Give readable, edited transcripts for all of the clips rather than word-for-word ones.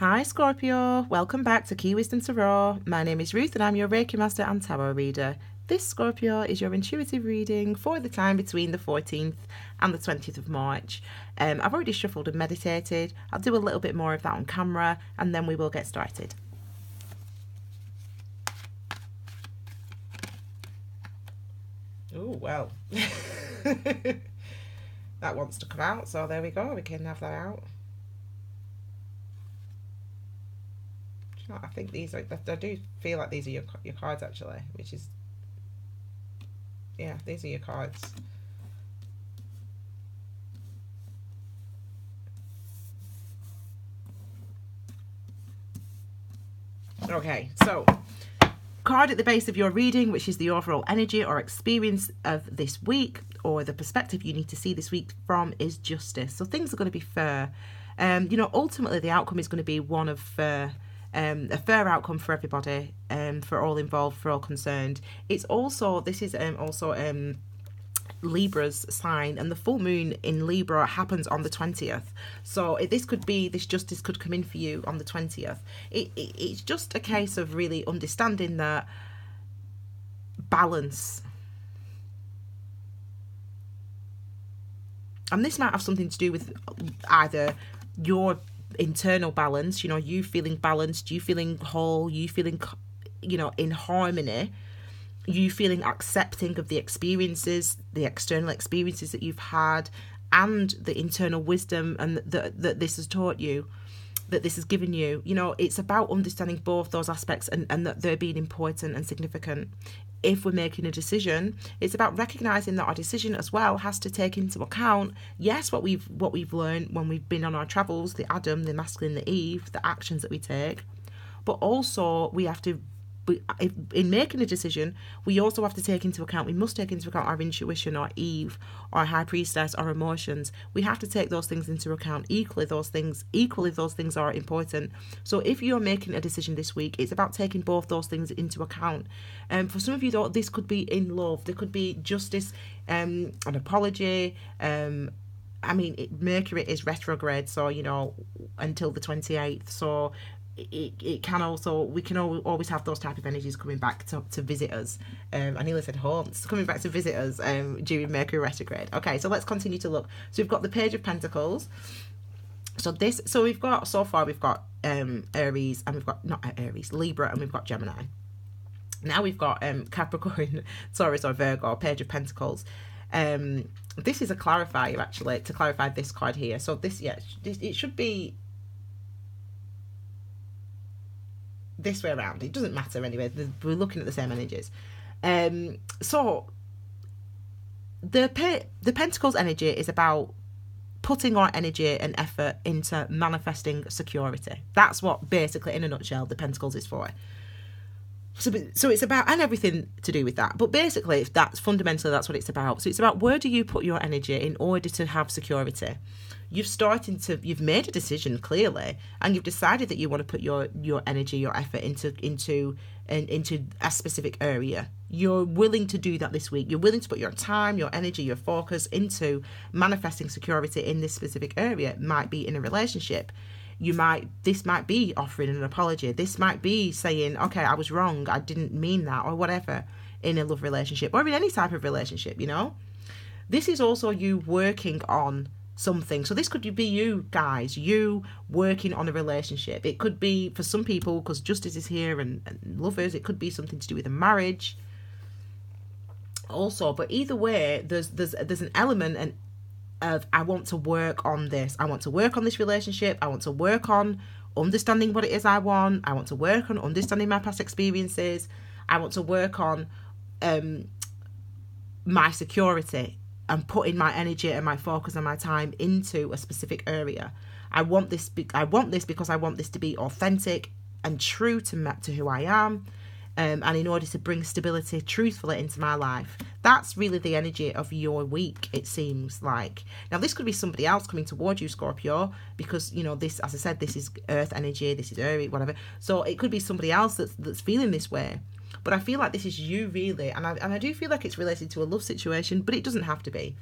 Hi Scorpio, welcome back to Key Wisdom Tarot. My name is Ruth and I'm your Reiki Master and Tarot Reader. This, Scorpio, is your intuitive reading for the time between the 14th and the 20th of March. I've already shuffled and meditated. I'll do a little bit more of that on camera and then we will get started. Oh, well. That wants to come out, so there we go. We can have that out. I think these are, I do feel like these are your cards actually, which is, yeah, these are your cards. Okay, so card at the base of your reading, which is the overall energy or experience of this week, or the perspective you need to see this week from, is justice. So things are going to be fair. Ultimately the outcome is going to be one of fair. A fair outcome for everybody, for all involved, for all concerned. It's also, this is also Libra's sign, and the full moon in Libra happens on the 20th. So this justice could come in for you on the 20th. It's just a case of really understanding that balance. And this might have something to do with either your internal balance, you feeling balanced, you feeling whole, you feeling, in harmony, you feeling accepting of the experiences, the external experiences that you've had, and the internal wisdom and that this has taught you, that this has given you. It's about understanding both those aspects and that they're being important and significant. If we're making a decision, it's about recognizing that our decision as well has to take into account, yes, what we've learned when we've been on our travels, the Adam, the masculine, the Eve, the actions that we take, but also we have to, in making a decision, we also have to take into account, we must take into account our intuition, our Eve, our high priestess, our emotions. We have to take those things into account. Equally those things are important. So if you're making a decision this week, it's about taking both those things into account. For some of you though, this could be in love, there could be justice, an apology. Mercury is retrograde, so until the 28th, so it can also, we can always have those type of energies coming back to visit us. I nearly said haunts, coming back to visit us during Mercury retrograde. Okay, so let's continue to look. So we've got the Page of Pentacles. We've got Aries, and we've got, not Aries, Libra, and we've got Gemini. Now we've got Capricorn, Taurus or Virgo, Page of Pentacles. This is a clarifier actually, to clarify this card here. So it should be this way around. It doesn't matter anyway. We're looking at the same energies. So the Pentacles energy is about putting our energy and effort into manifesting security. That's what, basically, in a nutshell, the Pentacles is for. So it's about, and everything to do with that, but basically that's what it's about. So it's about, where do you put your energy in order to have security? You've made a decision clearly, and you've decided that you want to put your energy, your effort into a specific area. You're willing to do that this week. You're willing to put your time, your energy, your focus into manifesting security in this specific area. It might be in a relationship. This might be offering an apology. This might be saying, okay, I was wrong, I didn't mean that, or whatever, in a love relationship or in any type of relationship, This is also you working on something. So this could be you guys, you working on a relationship. It could be, for some people, because justice is here and lovers, it could be something to do with a marriage also. But either way, there's an element of, I want to work on this. I want to work on this relationship. I want to work on understanding what it is I want. I want to work on understanding my past experiences. I want to work on my security and putting my energy and my focus and my time into a specific area. I want this because I want this to be authentic and true to who I am. And in order to bring stability truthfully into my life. That's really the energy of your week, it seems like. Now, this could be somebody else coming towards you, Scorpio, because, this, as I said, this is earth energy, this is Aries, whatever. So it could be somebody else that's feeling this way. But I feel like this is you, really. And I do feel like it's related to a love situation, but it doesn't have to be.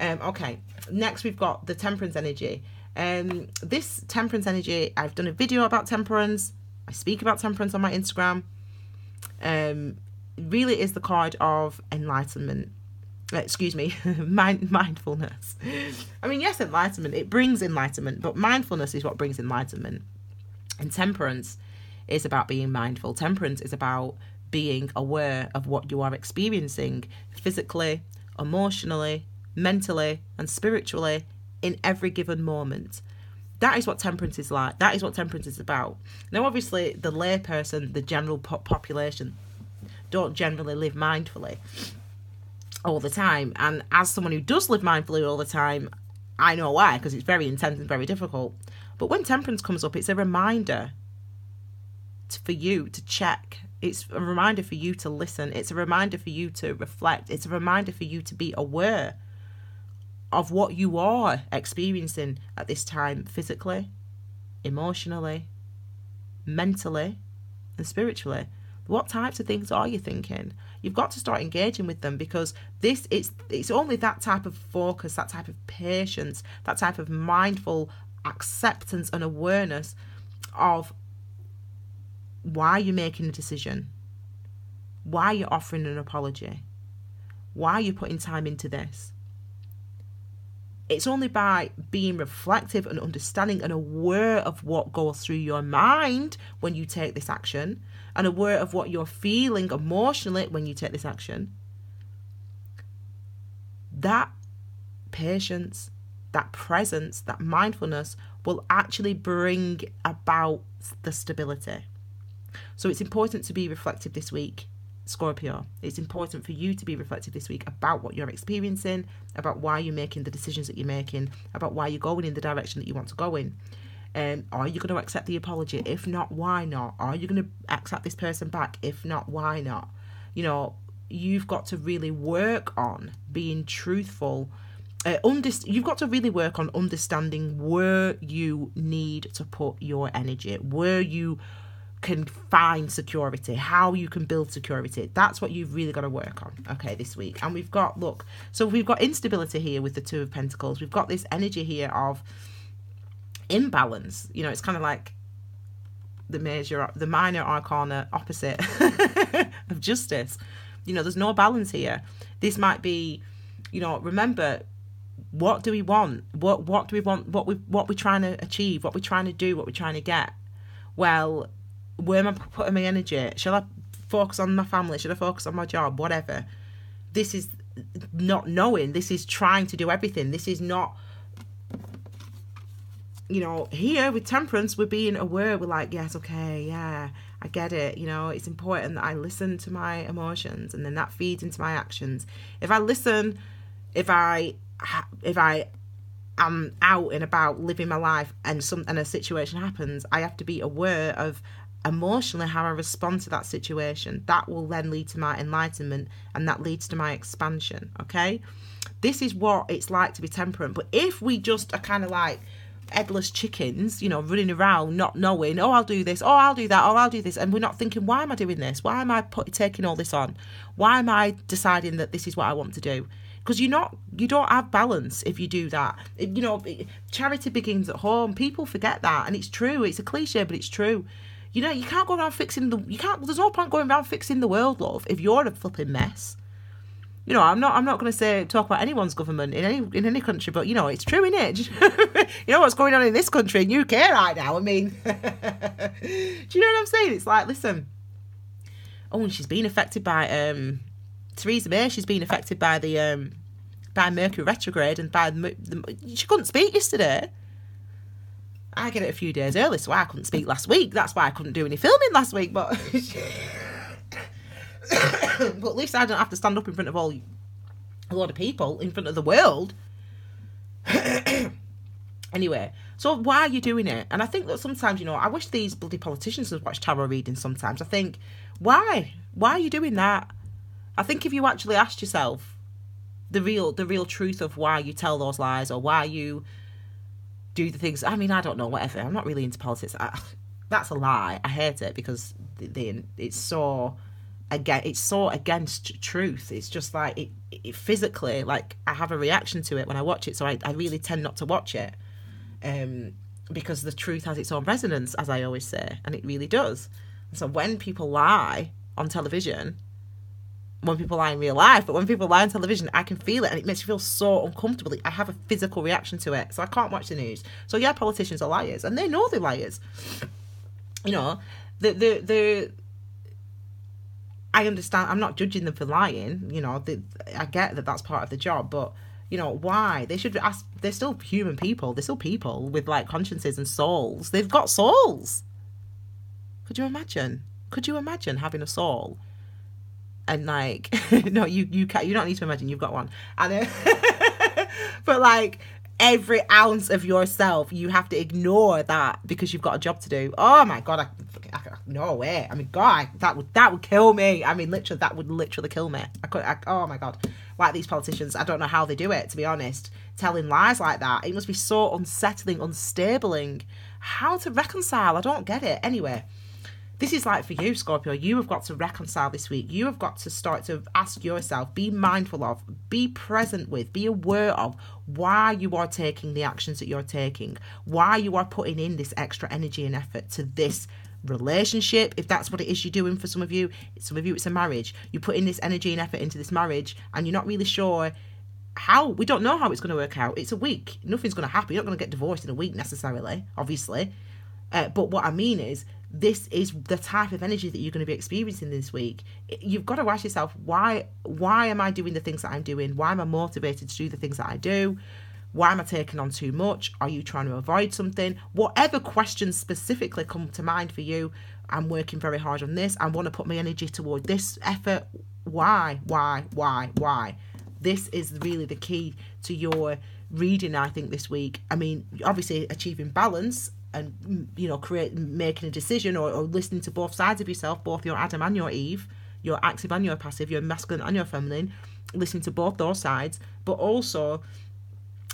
Okay, next we've got the Temperance energy. This temperance energy, I've done a video about temperance. I speak about temperance on my Instagram. Really is the card of enlightenment. Mindfulness. I mean, yes, enlightenment, it brings enlightenment, but mindfulness is what brings enlightenment. And temperance is about being mindful. Temperance is about being aware of what you are experiencing physically, emotionally, mentally, and spiritually in every given moment. That is what temperance is like. That is what temperance is about. Now, obviously, the layperson, the general population, don't generally live mindfully all the time. And as someone who does live mindfully all the time, I know why, because it's very intense and very difficult. But when temperance comes up, it's a reminder for you to check. It's a reminder for you to listen. It's a reminder for you to reflect. It's a reminder for you to be aware of what you are experiencing at this time, physically, emotionally, mentally, and spiritually. What types of things are you thinking? You've got to start engaging with them, because it's only that type of focus, that type of patience, that type of mindful acceptance and awareness of why you're making a decision, why you're offering an apology, why you're putting time into this. It's only by being reflective and understanding and aware of what goes through your mind when you take this action, and aware of what you're feeling emotionally when you take this action, that patience, that presence, that mindfulness will actually bring about the stability. So it's important to be reflective this week, Scorpio. It's important for you to be reflective this week about what you're experiencing, about why you're making the decisions that you're making, about why you're going in the direction that you want to go in. Are you going to accept the apology? If not, why not? Are you going to accept this person back? If not, why not? You know, you've got to really work on being truthful. You've got to really work on understanding where you need to put your energy, where you can find security, how you can build security. That's what you've really got to work on, okay, this week. And we've got instability here with the Two of Pentacles. We've got this energy here of imbalance. You know, it's kind of like the minor arcana opposite of justice. You know, there's no balance here. This might be, you know, remember, what do we want? What do we want? What we're trying to achieve? What we're trying to do? What we're trying to get? Well, where am I putting my energy? Shall I focus on my family? Should I focus on my job? Whatever. This is not knowing. This is trying to do everything. This is not, you know, here with temperance, we're being aware. We're like, yes, okay, yeah, I get it. You know, it's important that I listen to my emotions, and then that feeds into my actions. If I listen, if I am out and about living my life, and a situation happens, I have to be aware of emotionally how I respond to that situation. That will then lead to my enlightenment, and that leads to my expansion. Okay, this is what it's like to be temperate. But if we just are kind of like headless chickens, you know, running around not knowing, oh, I'll do this, oh, I'll do that, oh, I'll do this, and we're not thinking, why am I doing this? Why am I taking all this on? Why am I deciding that this is what I want to do? Because you don't have balance if you do that. You know, charity begins at home. People forget that, and it's true. It's a cliche, but it's true. You know, you can't go around there's no point going around fixing the world, love, if you're a flipping mess. You know, I'm not going to talk about anyone's government in any country, but, you know, it's true, innit? You know what's going on in this country, in UK right now? I mean, do you know what I'm saying? It's like, listen, oh, and she's been affected by Theresa May. She's been affected by the by Mercury retrograde, and by she couldn't speak yesterday. I get it a few days early, so I couldn't speak last week. That's why I couldn't do any filming last week. But but at least I don't have to stand up in front of a lot of people, in front of the world. Anyway, so why are you doing it? And I think that sometimes, you know, I wish these bloody politicians would watch tarot readings sometimes. I think, why? Why are you doing that? I think if you actually asked yourself the real truth of why you tell those lies, or why you do the things, I mean, I don't know, whatever. I'm not really into politics. That's a lie. I hate it, because it's so against truth. It's just like it physically, like, I have a reaction to it when I watch it, so I really tend not to watch it. because the truth has its own resonance, as I always say, and it really does. So when people lie on television, when people lie in real life, but when people lie on television, I can feel it, and it makes me feel so uncomfortable. I have a physical reaction to it, so I can't watch the news. So yeah, politicians are liars, and they know they're liars. You know, I understand. I'm not judging them for lying. You know, I get that that's part of the job, but you know, why? They should ask. They're still human people. They're still people with like consciences and souls. They've got souls. Could you imagine? Could you imagine having a soul? And like, no, you can't. You don't need to imagine. You've got one. And but like every ounce of yourself, you have to ignore that because you've got a job to do. Oh my God, no way. I mean, God, that would kill me. I mean, literally, that would literally kill me. Oh my God, like these politicians, I don't know how they do it. To be honest, telling lies like that, it must be so unsettling, unstabling. How to reconcile? I don't get it. Anyway. This is like for you, Scorpio. You have got to reconcile this week. You have got to start to ask yourself, be mindful of, be present with, be aware of why you are taking the actions that you're taking, why you are putting in this extra energy and effort to this relationship, if that's what it is you're doing for some of you. It's a marriage. You put in this energy and effort into this marriage and you're not really sure how. We don't know how it's going to work out. It's a week. Nothing's going to happen. You're not going to get divorced in a week necessarily, obviously. But what I mean is, this is the type of energy that you're going to be experiencing this week. You've got to ask yourself, why am I doing the things that I'm doing? Why am I motivated to do the things that I do? Why am I taking on too much? Are you trying to avoid something? Whatever questions specifically come to mind for you, I'm working very hard on this. I want to put my energy toward this effort. Why? This is really the key to your reading, I think, this week. I mean, obviously achieving balance and, you know, making a decision or listening to both sides of yourself, both your Adam and your Eve, your active and your passive, your masculine and your feminine, listening to both those sides. But also,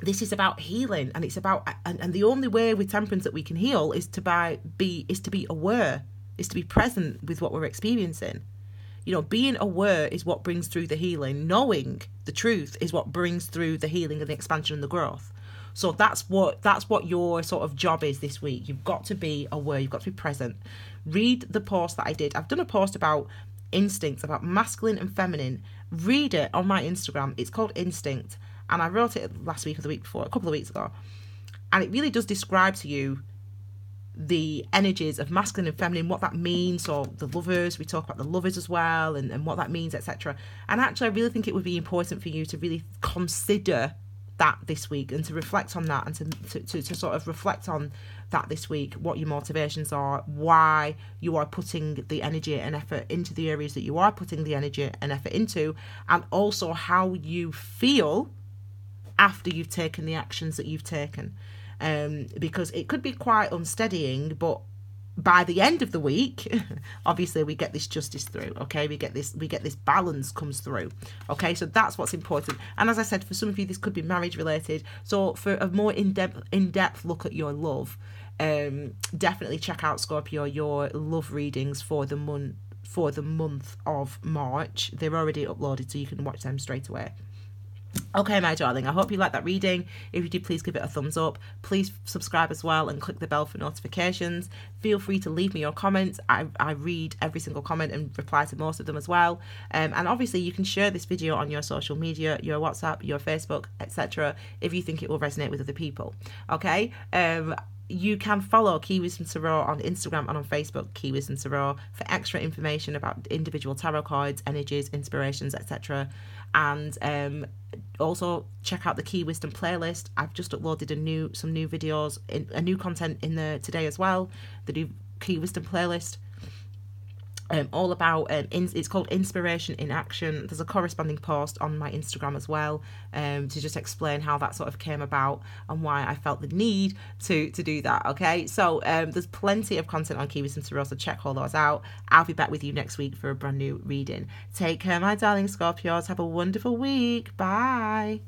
this is about healing, and it's about, and the only way with temperance that we can heal is to be aware, is to be present with what we're experiencing. You know, being aware is what brings through the healing. Knowing the truth is what brings through the healing and the expansion and the growth. So that's what your sort of job is this week. You've got to be aware. You've got to be present. Read the post that I did. I've done a post about instincts, about masculine and feminine. Read it on my Instagram. It's called Instinct. And I wrote it last week or the week before, a couple of weeks ago. And it really does describe to you the energies of masculine and feminine, what that means. So the lovers, we talk about the lovers as well, and what that means, etc. And actually, I really think it would be important for you to really consider that this week, and to reflect on that, and to sort of reflect on that this week, what your motivations are, why you are putting the energy and effort into the areas that you are putting the energy and effort into, and also how you feel after you've taken the actions that you've taken. Because it could be quite unsteadying, but by the end of the week, obviously we get this justice through, okay? We get this balance comes through, okay? So that's what's important. And as I said, for some of you, this could be marriage related. So for a more in-depth look at your love, definitely check out, Scorpio, your love readings for the month of March. They're already uploaded, so you can watch them straight away. Okay, my darling, I hope you liked that reading. If you did, please give it a thumbs up. Please subscribe as well and click the bell for notifications. Feel free to leave me your comments. I read every single comment and reply to most of them as well. And obviously, you can share this video on your social media, your WhatsApp, your Facebook, etc. if you think it will resonate with other people. Okay? You can follow Key Wisdom Tarot on Instagram and on Facebook, Key Wisdom Tarot, for extra information about individual tarot cards, energies, inspirations, etc. And also check out the Key Wisdom playlist. I've just uploaded some new videos, new content in there today as well. The new Key Wisdom playlist. All about it's called Inspiration in Action. There's a corresponding post on my Instagram as well, to just explain how that sort of came about and why I felt the need to do that. Okay, so there's plenty of content on Key Wisdom Tarot, so check all those out. I'll be back with you next week for a brand new reading. Take care, my darling Scorpios. Have a wonderful week. Bye.